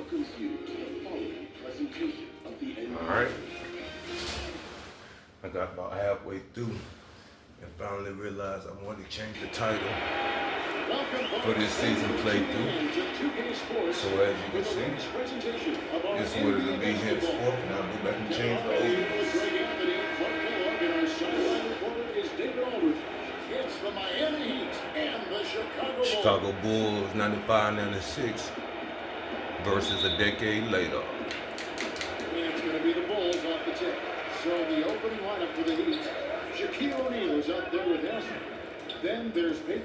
welcomes you to the following presentation of the NBA. All right. I got about halfway through and finally realized I wanted to change the title for this season playthrough. So as you can see, this is what it'll be henceforth, and I'll go back and change the old It's the Miami Heat and the Chicago Bulls 95-96 versus a decade later. And it's going to be the Bulls off the tip. So the opening lineup for the Heat, Shaquille O'Neal is up there with him. Then there's Peyton.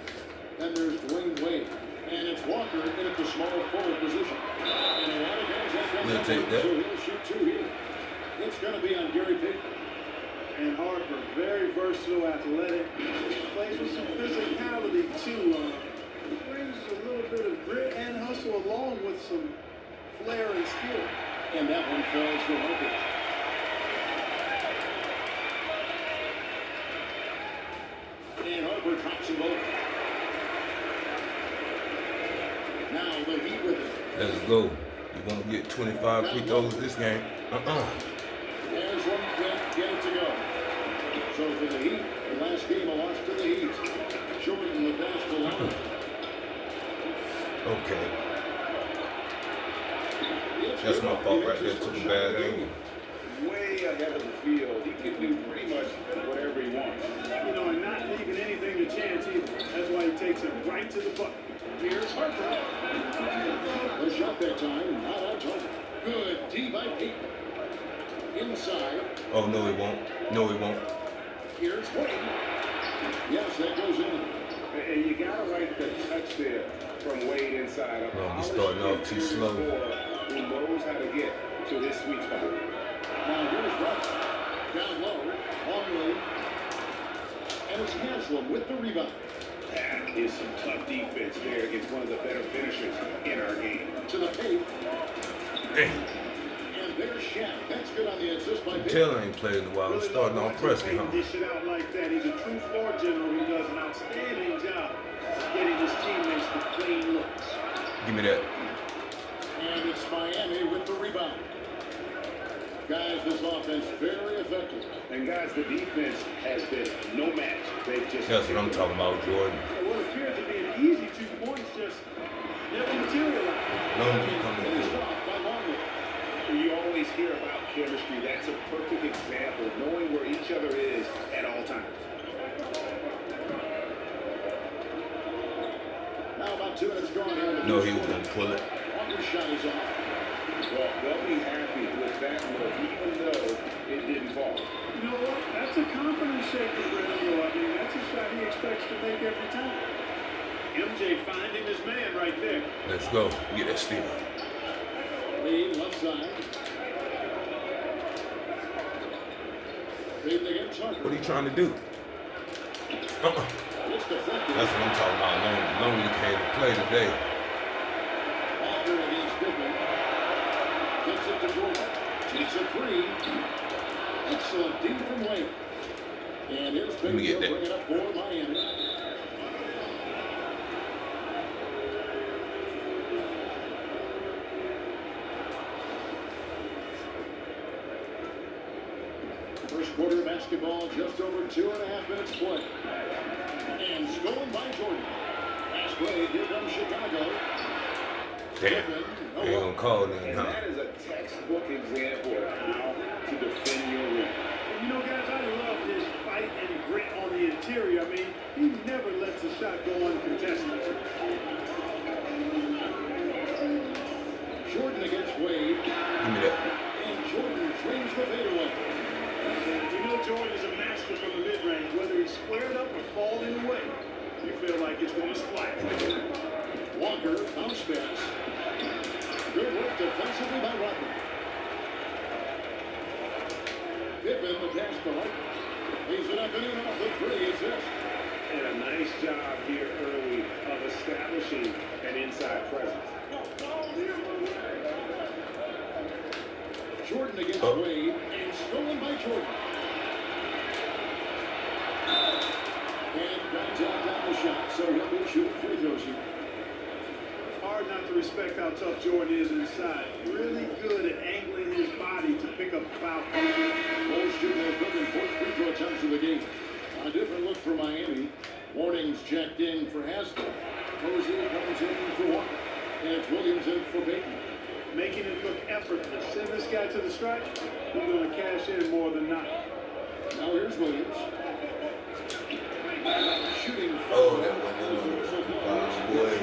Then there's Dwayne Wade. And it's Walker in at the small forward position. And a lot of guys have take that. So he'll shoot two here. It's going to be on Gary Payton. And Harper, very versatile, athletic, plays with some physicality too. Brings a little bit of grit and hustle along with some flair and skill. And that one falls for Harper. And Harper drops them both. Now the Heat with it. Let's go. You won't get 25 free throws this game. There's one get it to go. So for the Heat, the last game a loss to the Heat. Jordan the pass to Long. Okay. That's my fault right there. Took a bad angle. Way ahead of the field. He can do pretty much whatever he wants. You know, and not leaving anything to chance either. That's why he takes it right to the bucket. Here's Harper. The shot that time, not on target. Good D by Peyton. Inside. Oh, no, he won't. No, he won't. Here's Wade. Yes, that goes in. And you got to like the touch there from Wade inside. Well, we're starting off too slow. He knows how to get to his sweet spot. Now here's Russ. Down low. Long way. And it's Haslam with the rebound. That is some tough defense there against one of the better finishers in our game. To the paint. Dang. And there's Shaq. That's good on the assist by Peyton. Taylor ain't played in a while. We're starting off fresky, huh? Dish it out like that. He's a true floor general who does an outstanding job of getting his teammates the clean looks. Give me that. And it's Miami with the rebound. Guys, this offense very effective. And guys, the defense has been no match. They've just That's what I'm talking about, Jordan. What appeared to be an easy 2 points just never materialized. Lonely coming Finished through. off by Longley. You always hear about chemistry. That's a perfect example of knowing where each other is at all times. Now about 2 minutes gone here. in the No, first he was quarter. going to pull it. Walker's shot is off. Well, they'll be happy with that look, even though it didn't fall. You know what? That's a confidence shaker for him, though. I mean, that's a shot he expects to make every time. MJ finding his man right there. Let's go. Get that steal. Lead left side. Peyton against Harper. What are you trying to do? It's deflected. That's what I'm talking about. Lonely came to play today. Walker against Pippen. Gets it to Jordan. Takes a three. Excellent D from Wade. And here's Let me get Pippen that. bringing up for Miami. First quarter basketball, just over 2.5 minutes play. And stolen by Jordan. Pass play, here comes Chicago. Damn. They ain't going to call And then, huh? that is a textbook example of how to defend your rim. And you know, guys, I love his fight and grit on the interior. I mean, he never lets a shot go uncontested. Jordan against Wade. Give me that. And Jordan trains the fadeaway. You know, Jordan is a master from the mid-range. Whether he's squared up or falling away, you feel like it's going to splash. Walker, bounce pass. Good work defensively by Rodman. Pippen, the pass to White. Leaves it up and in off the three. Assist. And a nice job here early of establishing an inside presence. Jordan against Wade, and stolen by Jordan. And contact on the shot, so he'll be shooting free throws here. hard not to respect how tough Jordan is inside. Really good at angling his body to pick up the foul. Bulls shooting their third and fourth free throw attempts of the game. A different look for Miami. Warnings checked in for Haskell. Posey comes in for Walker. And it's Williams in for Payton. Making it look effortless. Send this guy to the stripe. He's going to cash in more than not. Now here's Williams. Shooting. Oh, that one. Boy.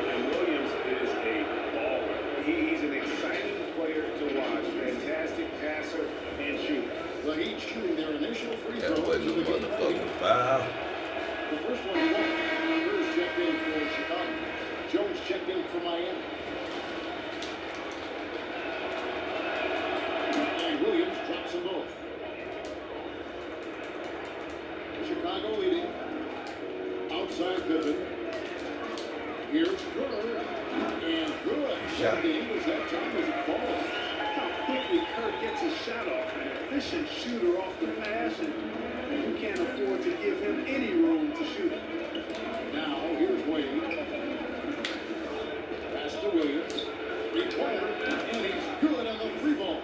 And Williams is a baller. He's an exciting player to watch. Fantastic passer and shooter. The Heat shooting their initial free throw. That wasn't no motherfucking foul. The first one won. Cruz checked in for Chicago. Jones checked in for Miami. And Williams drops them both. Chicago leading. Outside Pippen. Here's Kerr. And good. Shot. The Eagles that time as it falls. How quickly Kerr gets his shot off. An efficient shooter off the pass, and you can't afford to give him any room to shoot it. Now here's Wade. Pass to Williams. Required. And he's good on the free ball.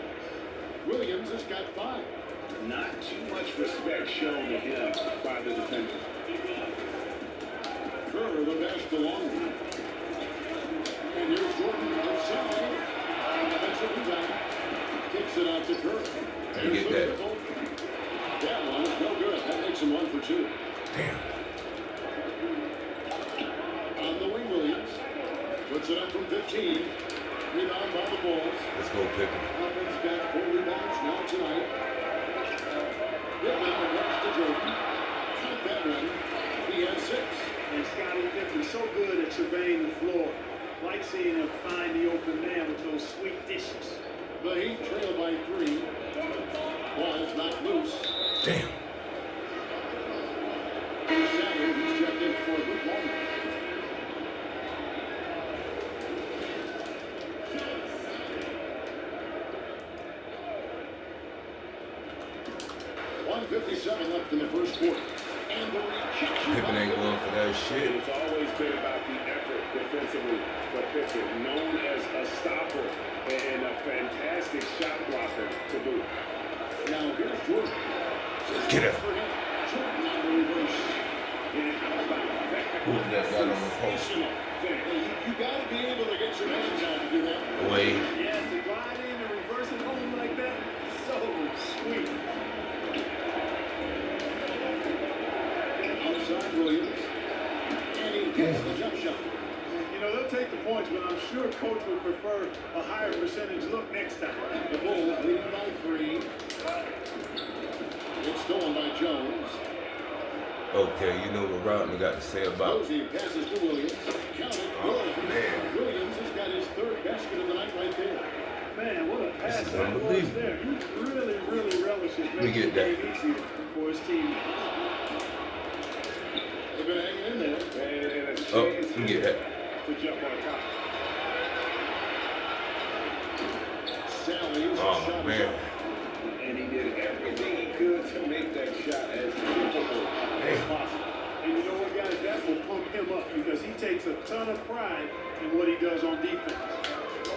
Williams has got 5. Not too much respect shown to him by the defender. Kerr the best along. And here's Jordan outside. Offensive rebound. Kicks it out to Kerr. You get that. That one is no good. That makes him 1 for 2. Damn. On the wing, Williams. Puts it up from 15. Rebound by the Bulls. Let's go, Pippen. Pippin's got 4 rebounds now tonight. Pippen across to Jordan. Count that one. He has 6. And Scottie Pippen so good at surveying the floor. Like seeing him find the open man with those sweet dishes. The Heat trail by 3. Ball is knocked loose. Damn. Sanders is checked in for Luke Walton. .157 left in the first quarter. And the rejection. Pippen ain't going for that shit. It's always been about the effort defensively for Pippen, known as a stopper and a fantastic shot blocker to boot. Now here's Jordan. Get out. Jordan on the reverse. And how about that? Who's that guy on the post? You got to be able to get your hands out to do that. Wade. Yes, to glide in and reverse it home like that, so sweet. Outside Williams. And he gets the jump shot. You know, they'll take the points, but I'm sure coach would prefer a higher percentage look next time. The Bulls leading by 3. It's stolen by Jones. Okay, you know what Rodman got to say about Posey passes to Williams. Count it. Oh, man. Williams has got his 3rd basket of the night right there. Man, what a pass This is that was unbelievable. there. He really relishes me making get the that. game easier for his team. They've been hanging in there. And a chance Oh, you get that. to jump on top. Sally's Oh, shot is man. up. And he did everything he could to make that shot as difficult as possible. And you know what, guys? That will pump him up because he takes a ton of pride in what he does on defense.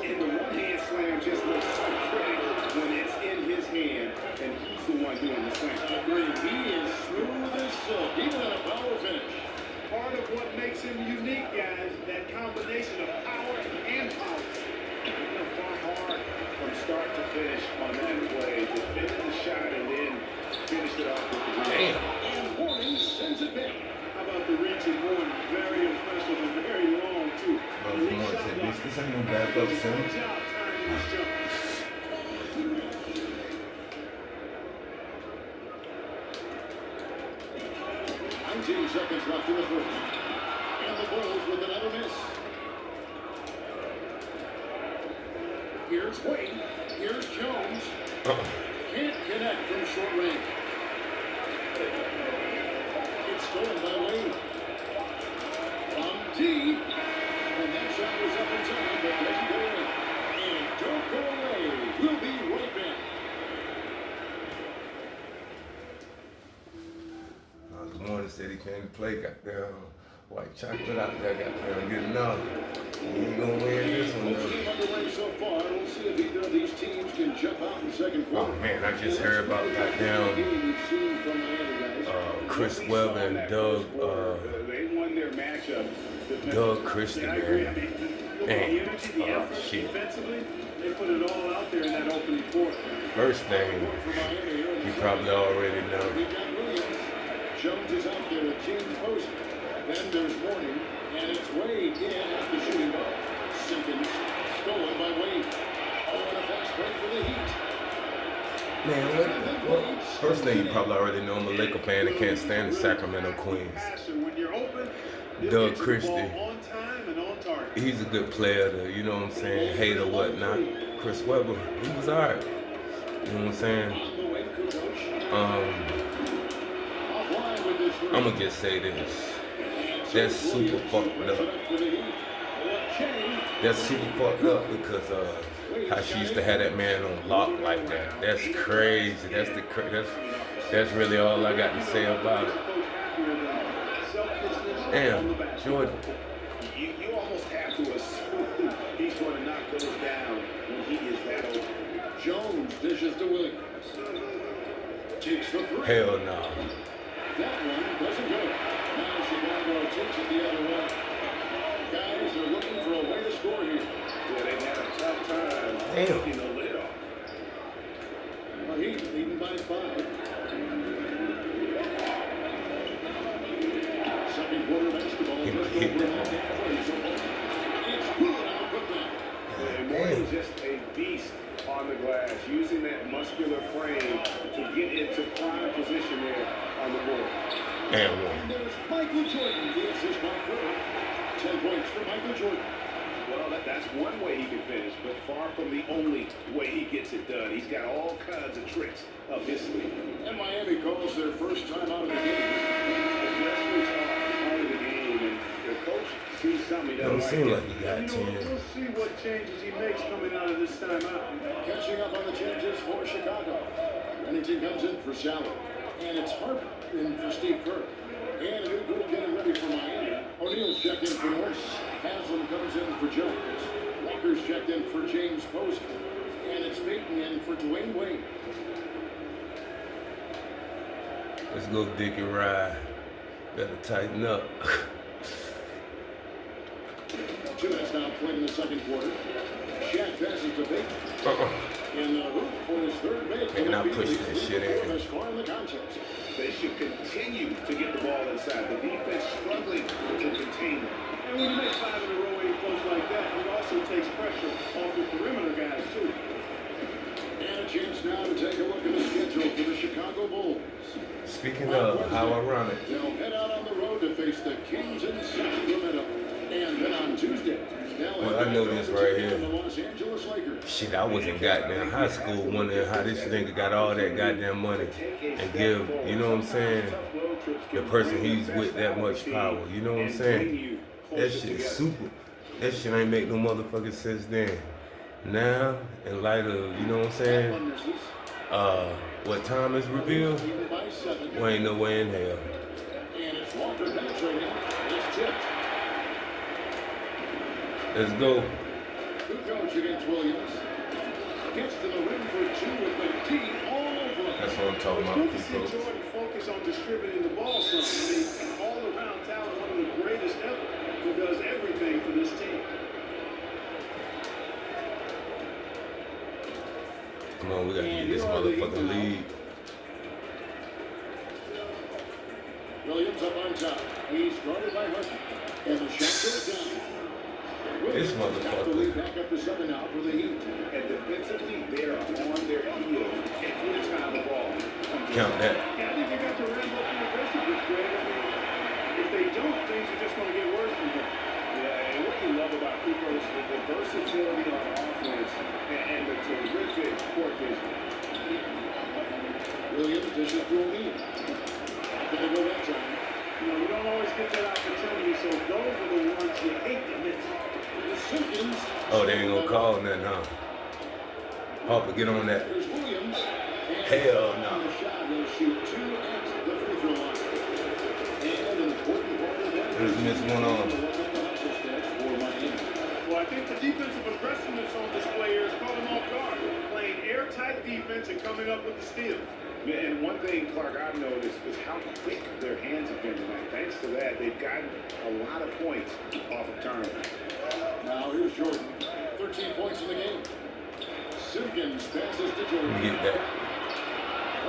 And the one-hand slam just looks so critical when it's in his hand and he's the one doing the slam. Agreed. He is smooth as silk, even on a power finish. Part of what makes him unique, guys, that combination of power and power. He fought hard from start to finish on that play, defended the shot and then finished it off with the Damn. And Warning sends it back. How about the reach and one? Very impressive and very long, too. Oh, come on, say this ain't no back up, son. Good job timing this jump. 19 seconds left in the first. And the Bulls with another miss. Here's Wade. Here's Jones. Can't connect from short range. It's stolen by Wade. From deep. And that shot was up in time, but doesn't go in. And don't go away. We'll be right back. Good morning, said he came to play. Goddamn, white chocolate out there. Got to get another. You ain't gonna win this one though. Underway so far. We'll see if either of these teams can jump out in the second quarter. Oh man, I just heard about goddamn Chris Webber and Doug Christie, man. Man, shit. Defensively, they put it all out there in that opening quarter. First thing, you probably already know. Jones is out there with James Post. Then there's Warning, and it's Wade in after shooting ball. Simpkins stolen by Wade. Oh, and a fast break for the Heat. Man, well, first thing you probably already know, I'm a Laker fan and can't stand the Sacramento Queens. Doug Christie, he's a good player, to, you know what I'm saying, hate or whatnot. Chris Webber, he was alright. You know what I'm saying? I'm gonna just say this. That's super fucked up. That's super fucked up because how she used to have that man on lock like that. That's crazy. That's really all I got to say about it. Damn, Jordan. You almost have to assume he's going to knock those down when he is that open. Jones dishes to Williams. Takes for three. Hell no. That one doesn't go. Now Chicago takes it the other way. Guys are looking for a way to score here. Yeah, they had a tough time taking the lid off. Well, he's leading by 5. Second quarter basketball. He hit that. It's good on the putdown. And Morgan's just a beast on the glass, using that muscular frame to get into prime position there on the board. And one. And there's Michael Jordan. The assist by Curry. 10 points for Michael Jordan. Well, that's one way he can finish, but far from the only way he gets it done. He's got all kinds of tricks up his sleeve. And Miami calls their first time out of the game. The referees are part of the game, and the coach sees something he Don't doesn't seem like. like he got 10. We'll see what changes he makes coming out of this timeout. Catching up on the changes for Chicago. Bennington comes in for Shallow. And it's Harper in for Steve Kerr. And a new group getting ready for Miami. O'Neal's checked in for Morris. Haslam comes in for Jones. Walker's checked in for James Post. And it's Peyton in for Dwayne Wade. Let's go, Dickie Rye. Better tighten up. 2 minutes now played in the second quarter. Shaq passes to Peyton. In the hoop for his third make. Maybe not push that shit in. Score in the contest. They should continue to get the ball inside. The defense struggling to contain them. And when you make 5 in a row when you close like that, it also takes pressure off the perimeter guys, too. And a chance now to take a look at the schedule for the Chicago Bulls. Speaking of, how ironic. They'll head out on the road to face the Kings in Sacramento. And then on Tuesday, well, I know this right here. the Los Angeles Lakers. Shit, I was in goddamn high school wondering how this nigga got all that goddamn money and give, you know what I'm saying, the person he's with that much power. You know what I'm saying? That shit is super. That shit ain't make no motherfucking sense then. Now, in light of, you know what I'm saying, what time is revealed, we ain't no way in hell. And it's Walker penetrating. It's tipped. Let's go. Kukoc against Williams. Gets to the rim for 2 with McGee all over him. That's what I'm talking about, Good to see Kukoc. Jordan focus on distributing the ball some. I mean, all-around talent, one of the greatest ever, who does everything for this team. Come on, we gotta get this motherfucking lead. Williams up on top. He's guarded by Hudson. And the shot goes down. This motherfucker. Back up to 7 now for the Heat. And defensively, they are on their heels every time the ball comes Count that. Yeah, I think they got to ramp up the aggressiveness, Greg. I mean, if they don't, things are just going to get worse from here. Yeah, and what you love about Cooper is the versatility on offense and the terrific court vision. Williams dishes to O'Neal. Can they go that time? You know, you don't always get that opportunity, so those are the ones you hate to miss. Simpkins. Oh, they ain't gonna call nothing, huh? Harper, get on that. There's Williams. Hell And no. the shot will shoot 2 at the free throw line. And an important part of that Just missed one on. Well, I think the defensive aggressiveness on display here is caught him off guard. Playing airtight defense and coming up with the steal. Yeah, and one thing, Clark, I've noticed is how quick their hands have been tonight. Thanks to that, they've gotten a lot of points off of turnovers. Now here's Jordan. 13 points in the game. Simpkins passes to Jordan. Let me get that.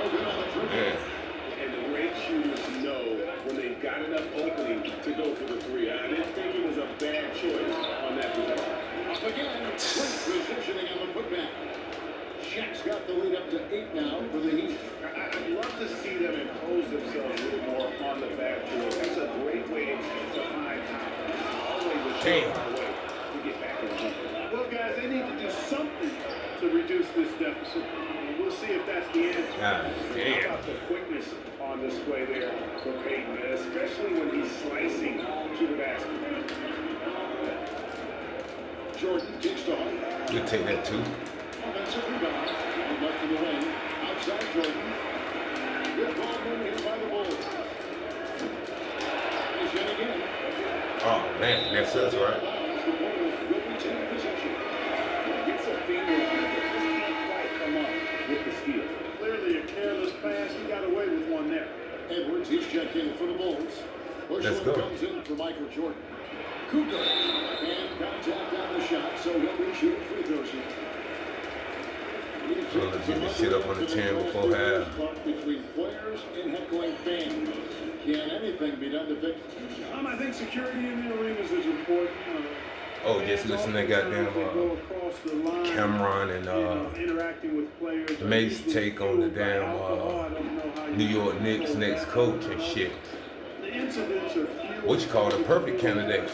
Oh, good on the dribble. Yeah. And the great shooters know when they've got enough opening to go for the three. I didn't think it was a bad choice on that possession. Up again. Great positioning on the putback. Shaq's got the lead up to 8 now for the Heat. I'd love to see them impose themselves a little more on the backboard. That's a great way to find confidence. Always a surefire way to get back in the game. Well, guys, they need to do something to reduce this deficit. We'll see if that's the answer. God How damn. about the quickness on display there for Peyton, especially when he's slicing to the basket. Jordan kicks to Hart. We'll take that too. Offensive rebound. And left in the lane. Outside Jordan. Good ball moving here by the Bulls. He's in again. Oh man, that's us, right? The Bulls will retain possession. Gets a finger on it, but just can't quite come up with the steal. Clearly a careless pass. He got away with one there. Edwards, he's checked in for the Bulls. Let's Bushland go. comes in for Michael Jordan. Cooper. And contact on the shot, so he'll be shooting free throws here. So let's get this shit up on the 10 before half. Between players and heckling fans. Can anything be done to fix it? I think security in the arenas is important. Oh, just listen to goddamn Cameron and interacting with players. Mace take on the damn New York Knicks next coach and shit. The incidents are few. What you call the perfect candidate?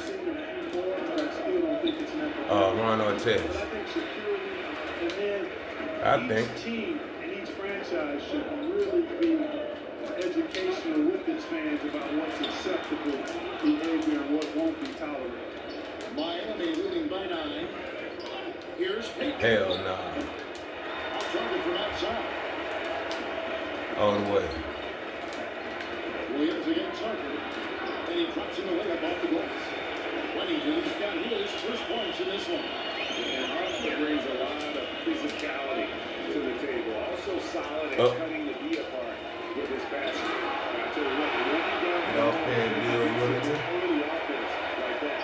Ron Artest. But I think security and then I think. each team and each franchise should really be educational with its fans about what's acceptable behavior and what won't be tolerated. Miami leading by 9. Here's Peyton. Hell nah. Off target from outside. All the way. Williams against Harper. And he drops him away up off the glass. Wennington's got his first points in this one. And Harper brings a lot of physicality to the table. Also solid at cutting the D apart with his basket. I tell you what, when you Y'all paying Bill Wellington? early offense like that.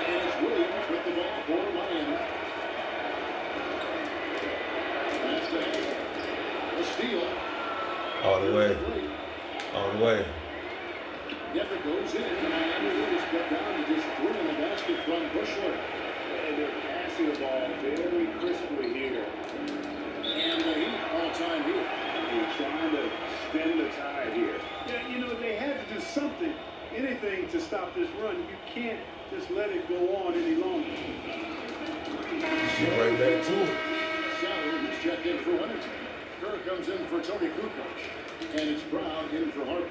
And it's Williams with the ball for Miami. That's the a steal. All the way. All the way. Never goes in. Miami will step down and just threw in the basket from Bushler. And they're passing the ball very crisply here. And the Heat all-time here. They're trying to stem the tide here. Yeah, you know, they had to do something, anything to stop this run. You can't just let it go on any longer. Get right back to it. Sauer, who's checked in for Wennington. Kerr comes in for Tony Kukoc. And it's Brown in for Harper.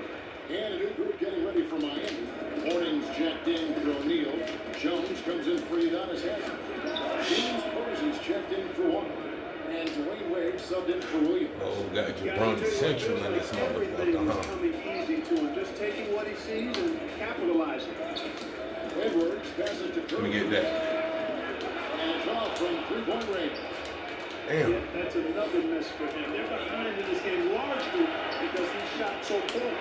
And a new group getting ready for Miami. Hornings checked in for O'Neal. Jones comes in for Udonis Haslem. James Posey's checked in for Walker. And Dwayne Wade subbed in for Williams. Oh, got Jabroni Central in this Everything motherfucker, is huh? coming easy to him, just taking what he sees and capitalizing. Edwards passes to Kerr. Let me get that. And it's off from three-point range. Damn. Yeah, that's another miss for him. They're behind in this game largely because he shot so poorly.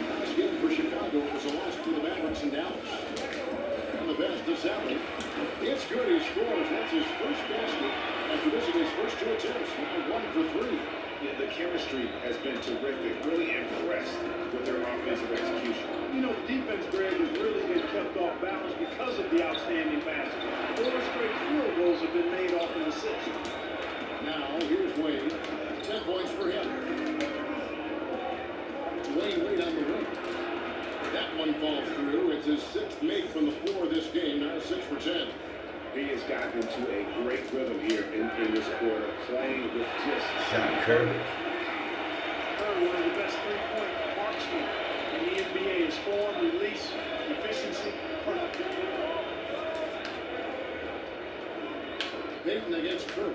Last game for Chicago was a loss to the Mavericks in Dallas. And the best this happened. It's good he scores. That's his first basket after missing his first 2 attempts. Now 1 for 3. Yeah, the chemistry has been terrific. Really impressed with their offensive execution. You know, the defense, Greg, has really been kept off balance because of the outstanding basket. 4 straight field goals have been made off an assist. Now here's Wade. 10 points for him. Dwayne Wade on the rim. That one falls through. It's his 6th make from the floor this game. Now 6 for 10. He has gotten into a great rhythm here in this quarter, playing with just Shot Kerr. Kerr, one of the best three-point marksmen in the NBA. His form, release, efficiency, perfect. Peyton against Kerr.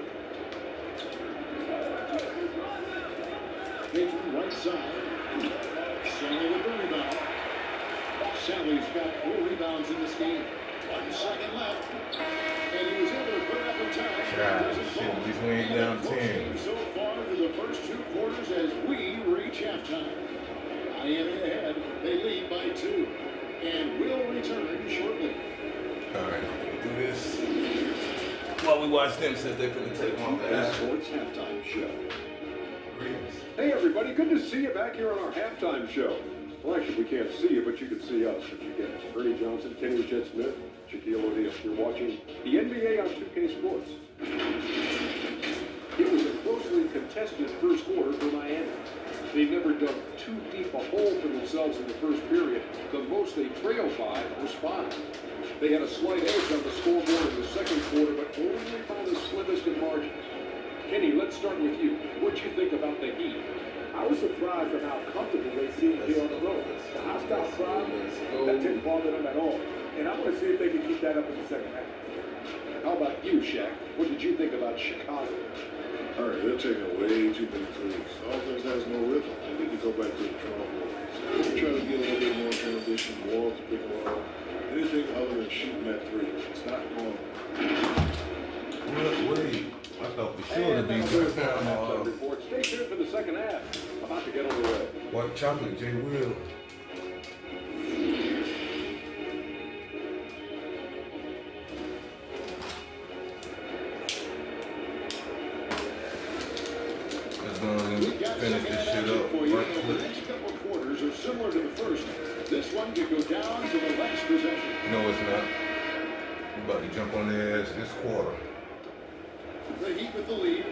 Peyton right side. Stanley with the rebound. Sally's got 4 rebounds in this game. 1 second left. And he was able to put it up in time. Shit, at least we ain't down 10. So far through the first 2 quarters as we reach halftime. Miami ahead. They lead by 2. And will return shortly. Alright, do this while we watch them since they're going to take one of the Sports halftime show. Greetings. Hey everybody, good to see you back here on our halftime show. Well, actually, we can't see you, but you can see us. If you get Ernie Johnson, Kenny Jet Smith, Shaquille O'Neal. You're watching the NBA on 2K Sports. It was a closely contested first quarter for Miami. They never dug too deep a hole for themselves in the first period. The most they trailed by was 5. They had a slight edge on the scoreboard in the second quarter, but only by the slimmest of margins. Kenny, let's start with you. What'd you think about the Heat? I was surprised at how comfortable they seemed here on the road. The hostile crowd, that didn't bother them at all. And I want to see if they can keep that up in the second half. How about you, Shaq? What did you think about Chicago? All right, they're taking way too many threes. Offense has no rhythm. They need to go back to the drawing board. Try to get a little bit more transition, more to pick and roll. Anything other than shooting that 3. It's not going. What are you? I thought for sure to be first down. Report. Stay tuned for the second half. About to get underway. White chocolate, J. Will. Let's go ahead and finish this shit up right The quick. next couple of quarters are similar to the first. This one could go down to the last possession. No, it's not. We about to jump on their ass this quarter. The Heat with the lead.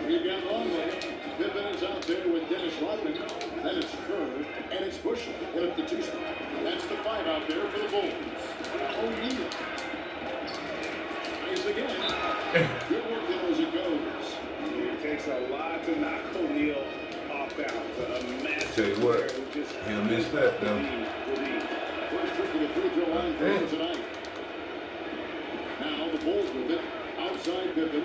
We've got Longley. Pippen is out there with Dennis Rodman. Then it's Kerr. And it's Bush. Hit up the 2 spot. That's the 5 out there for the Bulls. O'Neal. Tries again. Good work there as it goes. It takes a lot to knock O'Neal off balance. A massive Tell you what, player who just he'll miss that though. First trip to the free throw line for him tonight. Now the Bulls with it. Outside Pippen.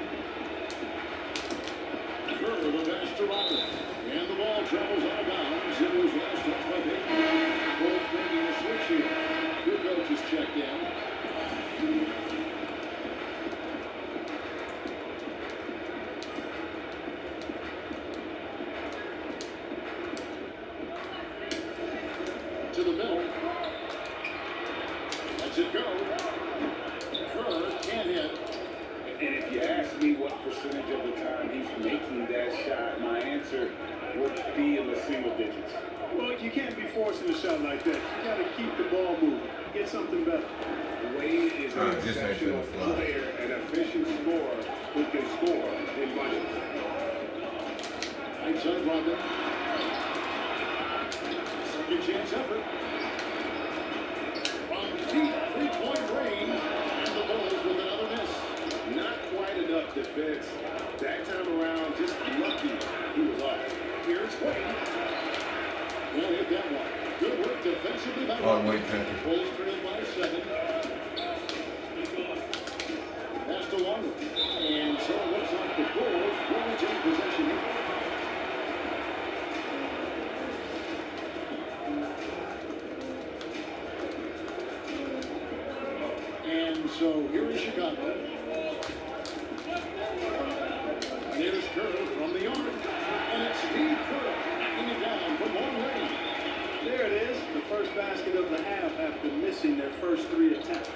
Kerr with a pass to Rodman. And the ball travels out of bounds. It was last touched by Pippen. Both making a switch here. Good coaches checked in. To the middle. Lets it go. Kerr can't hit. And if you ask me what percentage of the time he's making that shot, my answer would be in the single digits. Well, you can't be forcing a shot like that. You got to keep the ball moving. Get something better. Wade is an This ain't exceptional finna fly. player, an efficient scorer who can score in bunches. Outside Rodman. Second chance effort. From deep 3-point range. And the Bulls with another miss. Not quite enough defense. That time around, just lucky he was off. Here's Wade. Won't hit that one. Good work defensively by Oh, Rodman. wait, thank you. Bulls trail by 7. Pass to Longley. And so it looks like the Bulls will retain possession here. And so here is Chicago. There's Kerr from the arc. And it's Steve Kerr knocking it down from long range. There it is. The first basket of the half after missing their first 3 attempts.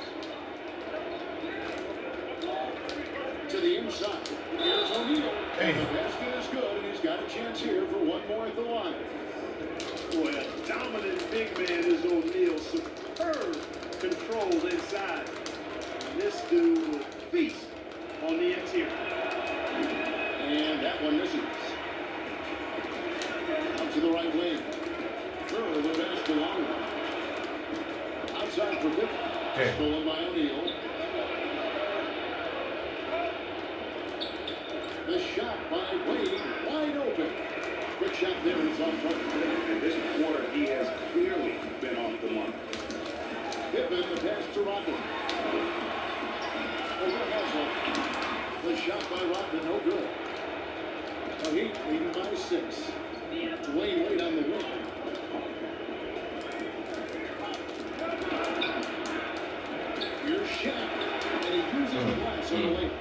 To the inside. Here's O'Neal. And the basket is good, and he's got a chance here for one more at the line. Boy, a dominant big man is O'Neal. Superb control inside. And this dude will feast on the interior. And that one misses. Up to the right wing. Kerr with a pass to Longley. Outside for Pippen. Stolen by O'Neal. The shot by Wade, wide open. Quick shot there, it's off target. In this quarter, he has clearly been off the mark. Pippen, the pass to Rodman. Over Haslett. The shot by Rodman, no good. The Heat leading by 6. Dwayne Wade on the wing. points on the lane.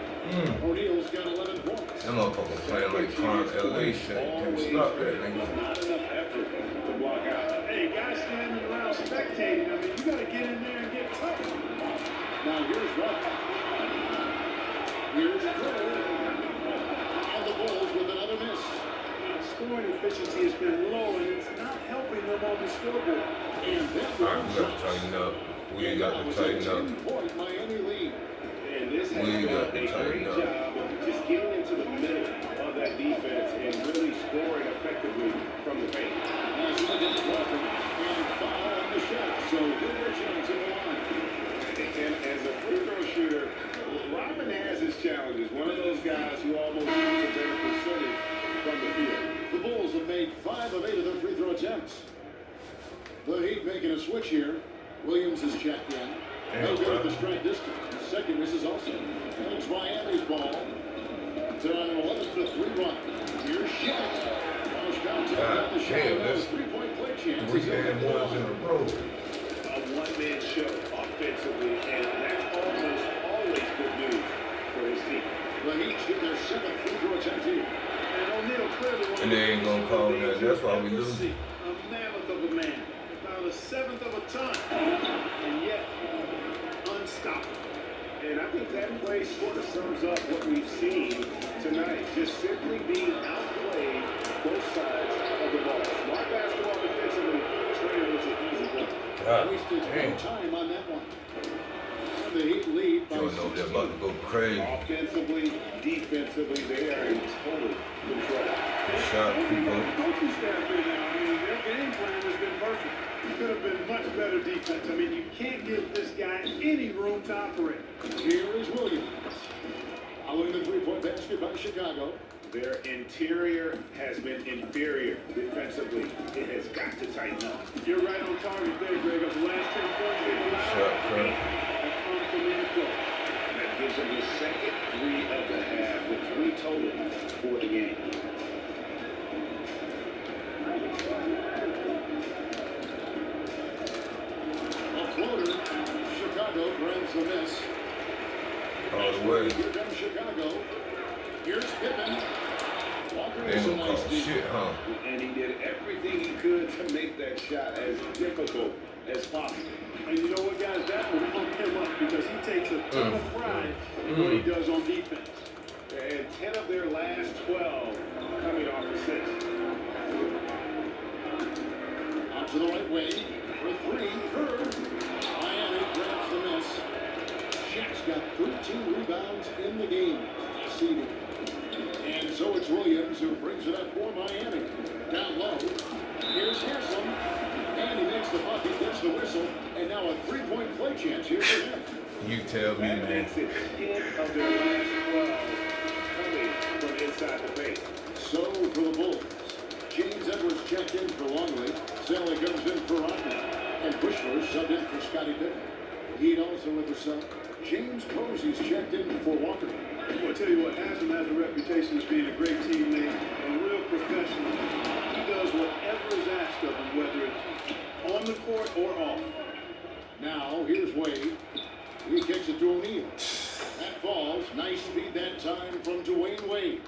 O'Neal's got 11 points. That motherfucker playing like Prime LA shit. Can't stop that nigga. Not enough effort to block out. Hey, guys standing around spectating. I mean, you got to get in there and get tough. Now here's Rupp. Here's Drew. And the Bulls with another miss. Scoring efficiency has been low, and it's not helping them on the scoreboard. And that All right, we got to tighten up. We ain't got to tighten up. 10-point Miami lead. And this has We got done to a tighten great up. job of just getting into the middle of that defense and really scoring effectively from the paint. Nice look at Walker. And foul on the shot. So good a chance in the line. And as a free throw shooter, Robin has his challenges. One of those guys who almost shoots a better percentage from the field. The Bulls have made 5 of 8 of their free throw attempts. The Heat making a switch here. Williams is checked in. No good at the strike distance. Second misses also. And it's Miami's ball. They're on an 11-3 run. Here's Shaq. Cross contact on the shot. Damn, that's 3-point play chance. 3 damn ones in a row. A one-man show offensively, and that's almost always good news for his team. The Heat get their 7th free throw attempt here. And O'Neal clearly And they ain't gonna call that. That's why we lose. A mammoth of a man. About a seventh of a ton. And yet, unstoppable. And I think that play sort of sums up what we've seen tonight. Just simply being outplayed both sides of the ball. Smart basketball defensively translates to easy goal. God Wasted no damn. time on that one. And the Heat lead by You don't know they're 16. about to go crazy. Offensively, defensively, they are in total control. Shot, people. Coaching staff here now, I mean, their game plan has been perfect. It could have been much better defense. I mean, you can't give this guy any room to operate. Here is Williams. Following the 3-point basket by Chicago. Their interior has been inferior defensively. It has got to tighten up. You're right on target there, Greg. Of the last 10 points they've allowed, Shot, Kurt. have come from in the court. That gives them the second 3 of the half with 3 total for the game. A floater. Chicago grabs the miss. All the way. Here comes Chicago. Here's Pippen. Walker They is a ain't gonna nice call deep. shit, huh? And he did everything he could to make that shot as difficult as possible. And you know what, guys? That will pump him up because he takes a ton of pride in what he does on defense. And 10 of their last 12 coming off assists. Out to the right wing. For 3. Curve. Miami grabs the miss. Shaq's got 13 rebounds in the game. Seeded. And so it's Williams who brings it up for Miami. Down low. Here's Hanson. And he makes the bucket, gets the whistle, and now a 3-point play chance here for him. You tell me, That man. makes it 10 of their last 12 coming from inside the paint. So for the Bulls, James Edwards checked in for Longley. Sally comes in for Rodney. And Bushler subbed in for Scottie Pippen. Heat also with the sub. James Posey's checked in for Walker. I'll tell you what, Haslam has a reputation as being a great teammate, a real professional. He does whatever is asked of him, whether it's on the court or off. Now, here's Wade. He kicks it to O'Neal. That falls. Nice feed that time from Dwayne Wade.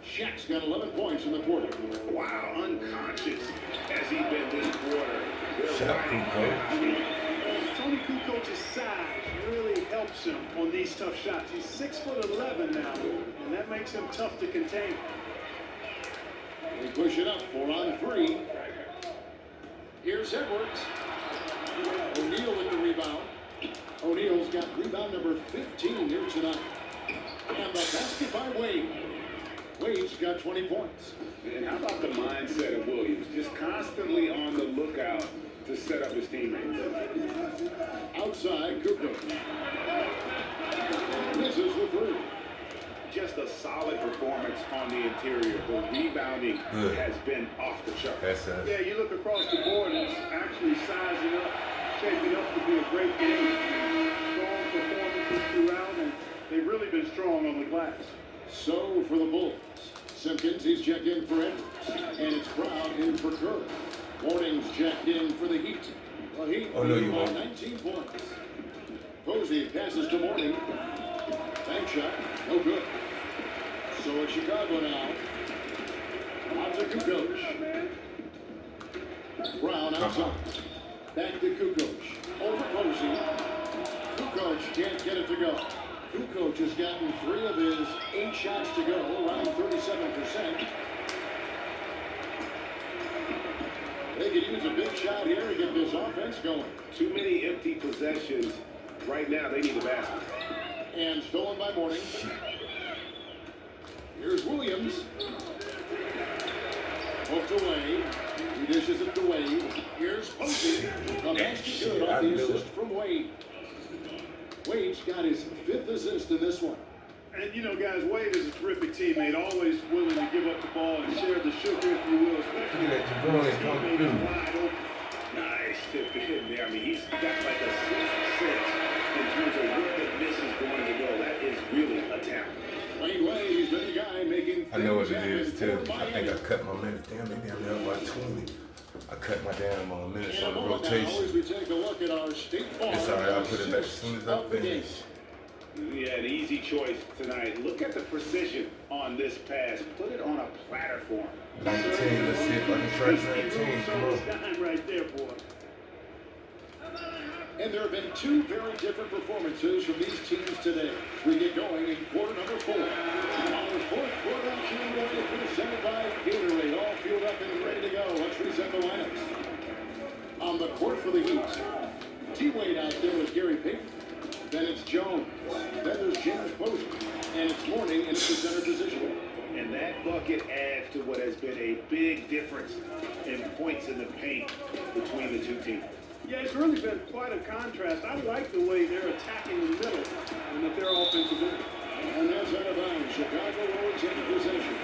Shaq's got 11 points in the quarter. Wow, unconscious has he been this quarter. Shaq, Kukoc. Tony Kukoc's size really helps him on these tough shots. He's 6'11" now, and that makes him tough to contain. They push it up 4 on 3. Here's Edwards. O'Neal with the rebound. O'Neal's got rebound number 15 here tonight. And the basket by Wade. Wade's got 20 points. And how about the mindset of Williams? Just constantly on the lookout to set up his teammates. Outside, Kukoc. Misses the 3. Just a solid performance on the interior. The rebounding has been off the chart. That's us. Yeah, you look across the board, it's actually sizing up, shaping up to be a great game. Strong performances throughout, and they've really been strong on the glass. So for the Bulls, Simpkins, he's checked in for Edwards. And it's Brown in for Kerr. Warning's checked in for the Heat. The Heat Oh, no, you by won't. 19 points. Posey passes to Morning. Bank for Chicago now. Out to Kukoc. Brown outside. Back to Kukoc. Over Posey. Kukoc can't get it to go. Kukoc has gotten 3 of his 8 shots to go, around 37%. They could use a big shot here to get this offense going. Too many empty possessions. Right now, they need a basket. And stolen by Mourning. Here's Williams. Hooked away. He dishes it to Wade. Here's Posey. The basket good off the assist from Wade. Wade's got his 5th assist in this one. And you know, guys, Wade is a terrific teammate, always willing to give up the ball and share the sugar, if you will, especially when his teammate is wide open. Nice tip in there. I mean, he's got like a 6th sense in terms of where the miss is going to go. That is really a talent. Wayne Wade, he's been the guy making I know what it things is too. happen for I think I Miami. cut my minutes. Damn, maybe I'm down by 20. I cut my damn minutes In a on the moment now, as rotation. we take a look at our state farm. It's alright, I'll put it back as soon as I of the game. finish. Yeah, an easy choice tonight. Look at the precision on this pass. Put it on a platter for him. 19, let's see if I can try 19. Come on. Time right there, boy. And there have been 2 very different performances from these teams today. We get going in quarter number 4. Our 4th quarter action underway, presented by Gatorade. All fueled up and ready to go. Let's reset the lineups. On the court for the Heat, T-Wade out there with Gary Payton. Then it's Jones. Then there's James Posey. And it's Mourning in the center position. And that bucket adds to what has been a big difference in points in the paint between the 2 teams. Yeah, it's really been quite a contrast. I like the way they're attacking the middle and that their offensive end. And that's out of bounds. Chicago Wolves in possession.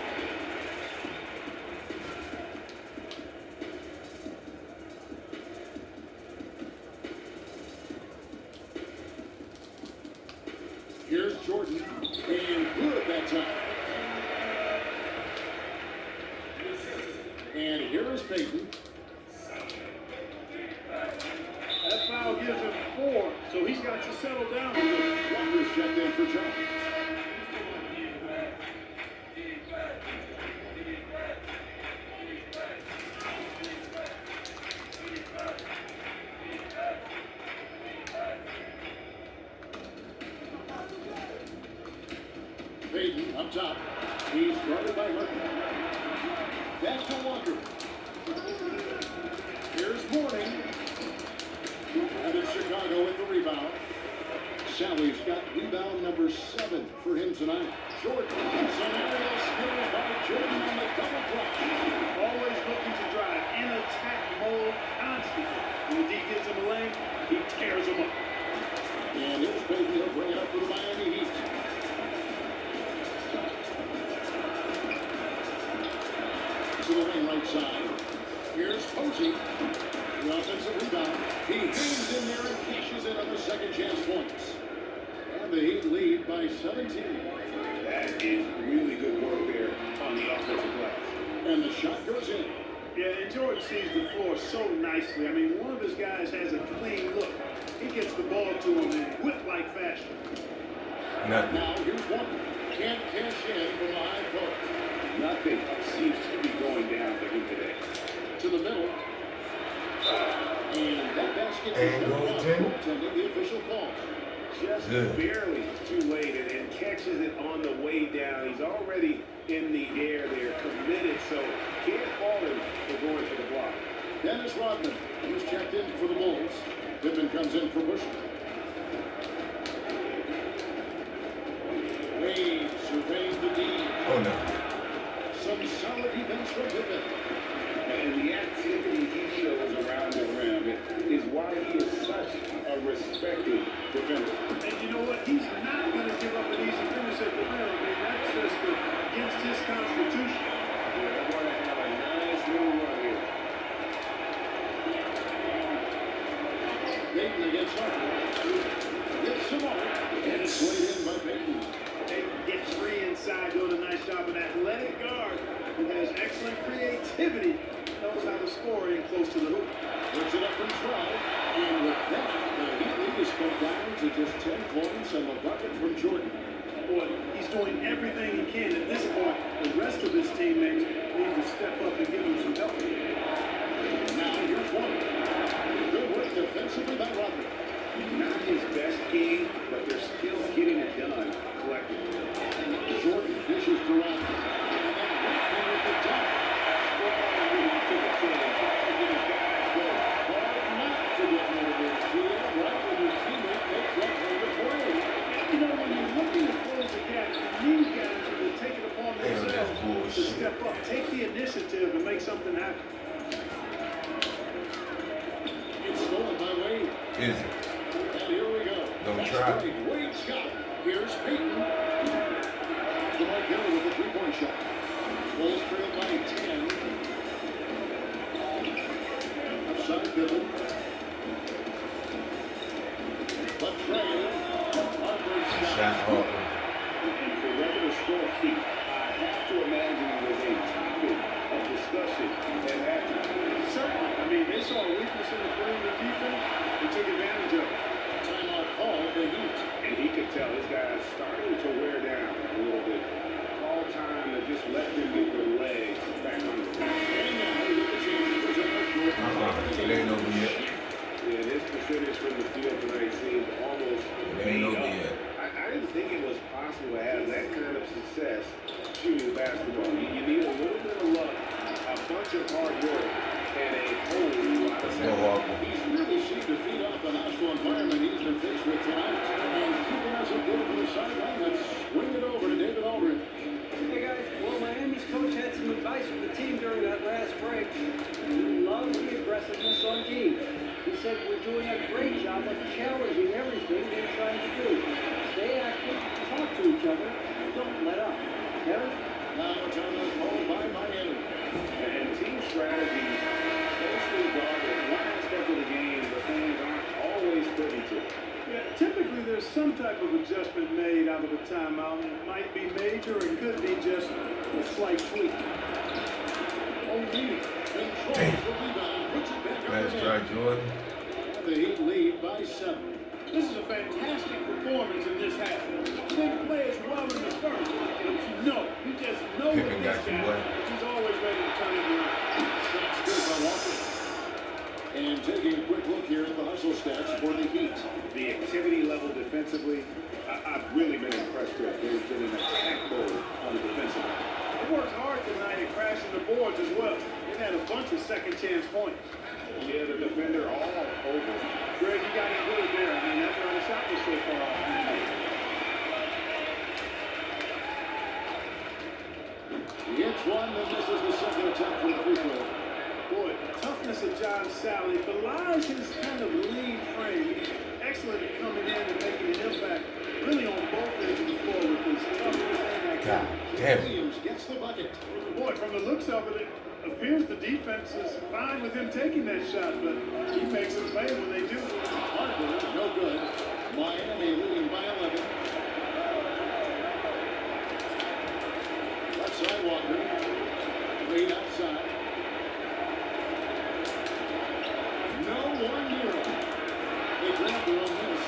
Here's Jordan. And good that time. And here is Payton. That foul gives him 4, so he's got to settle down a little. Walker's checked in for Jones. Payton up top. He's guarded by Hurton. Back to Walker. Here's Mourning. And it's Chicago with the rebound. Sally's got rebound number 7 for him tonight. Jordan. Some aerial skills by Jordan on the double clutch. Always looking to drive in attack mode constantly. When the D gets him a lane, he tears him up. And here's Payton. He'll bring it up for the Miami Heat. To the wing right side. Here's Posey. The offensive rebound. He hangs in there and cashes in on the second chance points. And the Heat lead by 17. That is really good work there on the offensive glass. And the shot goes in. Yeah, and Jordan sees the floor so nicely. I mean, one of his guys has a clean look. He gets the ball to him in whip-like fashion. Nothing. Now here's Walker. Can't cash in from the high post. Nothing seems to be going down for him today. To the middle. And that basket And is goes not in. goaltending, the official call. Just Good. barely too late and catches it on the way down. He's already in the air there, committed, so can't fault him for going for the block. Dennis Rodman, he's checked in for the Bulls. Pippen comes in for Bush. Wade surveying the D. Oh no. Some solid defense from Pippen. And the activity he shows around the rim is why he is such a respected defender. And you know what? He's not going to give up an easy finish at the rim. I mean, that's just against his constitution. Yeah, they're going to have a nice little run here. Payton against Harper. Gets some more. And it's laid in by Payton. They get free inside, doing a nice job. An athletic guard who has excellent creativity. doing everything he can. At this point, the rest of his teammates need to step up and give him some help. Now here's one. Good work defensively by Rodman. Not his best game, but they're still getting it done collectively. Jordan dishes to Rodman. And then Rodman with the dunk. To step up, take the initiative and make something happen. It's stolen by Wade. Is it? And here we go. Don't That's try. Great. Wade Scott. Here's Peyton. DeMar Carroll with a three-point shot. Bulls trail by 10. Upside Pippen. But Trey. Harvard Shaq Scott. Harper. And for regular score keep, I have to imagine it was a topic of discussion at halftime. Certainly. I mean, they saw a weakness in the perimeter defense and took advantage of it. Timeout call the Heat. And he could tell his guys starting to wear down a little bit. Call time to just let them get their legs back on the field. And now we get the chance to present our short. It ain't over yet. Yeah, this percentage from the field tonight seemed almost It ain't over yet. I didn't think it was possible to have that kind of success shooting basketball. You need a little bit of luck, a bunch of hard work, and a whole lot of Let's go, Harper. He's really seemed to feed off the hostile environment he's been faced with tonight. And keeping us up good from the sideline, let's swing it over to David Aldridge. Hey guys, well, Miami's coach had some advice for the team during that last break. He loves the aggressiveness on D. He said we're doing a great job of challenging everything they're trying to do. Stay active, talk to each other, don't let up. Kevin? Now it's on the call by Miami. And team strategy closely guarded one aspect of the game the fans aren't always privy to. Yeah, typically there's some type of adjustment made out of a timeout. It might be major, it could be just a slight tweak. O'Neal controls the rebound, puts it back up Nice and try, in. Jordan. The Heat lead by 7. This is a fantastic performance in this half. You didn't play as well in the first, but you just know Pippen with got this you, guy, boy. he's always ready to turn it around. Shots good by Walker. And taking a quick look here at the hustle stats for the Heat. The activity level defensively, I've really been impressed with. There's been an attack mode on the defensive end. They worked hard tonight at crashing the boards as well. They had a bunch of second chance points. Yeah, the defender all over. Greg, you got him good there. I mean, that's why the shot was so far off. He hits one, then misses the second attempt for the free throw. Boy, the toughness of John Sally belies his kind of lean frame. He's excellent at coming in and making an impact, really on both ends of the floor with his toughness and God activity. damn it. Williams gets the bucket. Boy, from the looks of it, it appears the defense is fine with him taking that shot, but he makes them pay when they do. Harper, no good. Miami leading by 11. Left side Walker. Wade outside. No one near him. They grabbed her on this.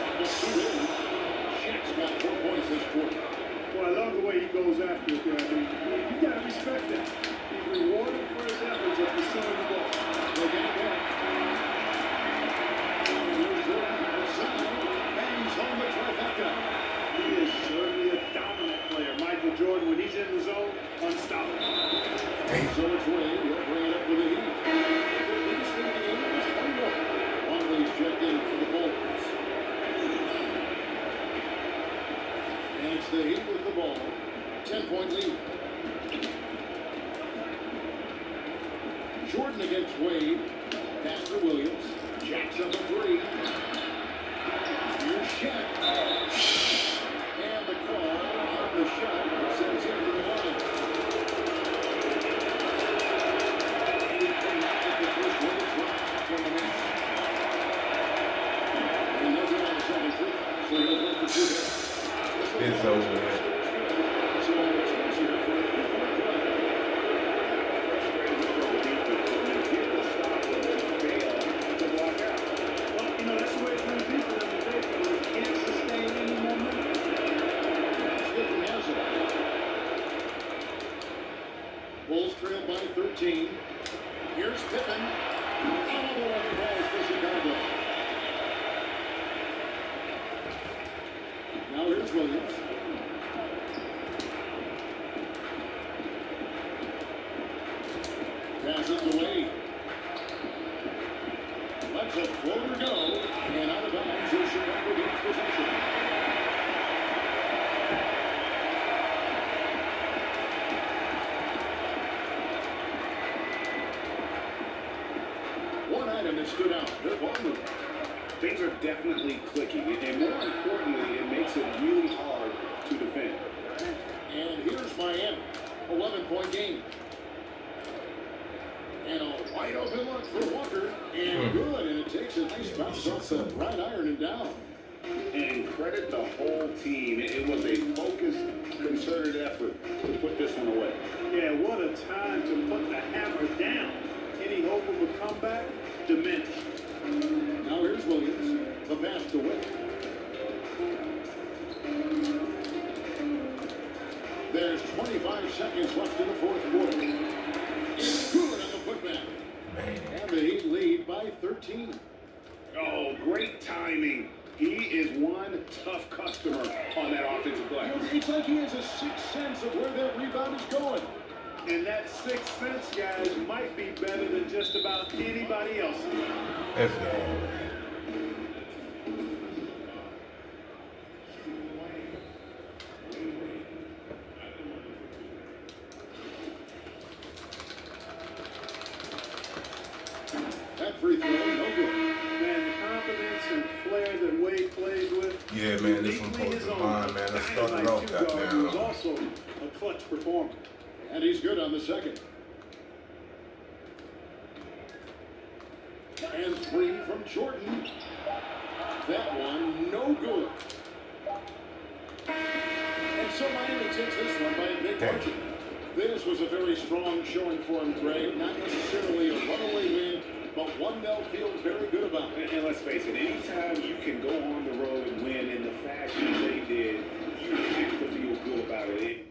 Almost 2 in. Shaq's got 4 points this quarter. Boy, I love the way he goes after it there. I mean, you got to respect that. He's rewarded for his efforts at pursuing the ball. They get it back. Here's Jordan on the side. Bangs home the trifecta. He is certainly a dominant player. Michael Jordan, when he's in the zone, unstoppable. So it's Wade. He'll bring it up with the Heat. The least in the game is 21. Longley's checked in for the Bulls. And it's the Heat with the ball. 10-point lead. Jordan against Wade. Pass to Williams. Jackson the 3. Here's Shaq. And the call on the shot sends him to the line. He cannot get the first one. It's right from the miss. He knows it on the second free. So he'll go for 2 hits. It's over with. So it's easier for a 3-point play. Well, that's the way it's going to be for them today, fellas. Can't sustain any momentum. Pippen. Another one falls for Chicago. Now here's Williams. Pass it away. Lets a floater go. And out of bounds as Chicago gains possession. One item that stood out, their ball movement. Things are definitely clicking, and more importantly, it makes it really hard to defend. And here's Miami, 11-point game. And a wide open look for Walker, and good, and it takes a nice bounce off the right iron and down. And credit the whole team. It was a focused, concerted effort to put this one away. Yeah, what a time to put the hammer down. Any hope of a comeback? Diminished. Now here's Williams, the pass to Wick. There's 25 seconds left in the fourth quarter. It's good on the putback. And the Heat lead by 13. Oh, great timing. He is one tough customer on that offensive glass. It's like he has a sixth sense of where that rebound is going. And that sixth sense, guys, might be better than just about anybody else. That's all. That free throw, no good. Man, the confidence and flair that Wade plays with. Yeah, man, this one close to mine, man. I started off that He was man. also a clutch performer. And he's good on the second. And three from Jordan. That one, no good. And so Miami takes this one by a big margin. This was a very strong showing for him, Greg. Not necessarily a runaway win, but one they'll feel very good about. And let's face it, anytime you can go on the road and win in the fashion they did, you have to feel good about it.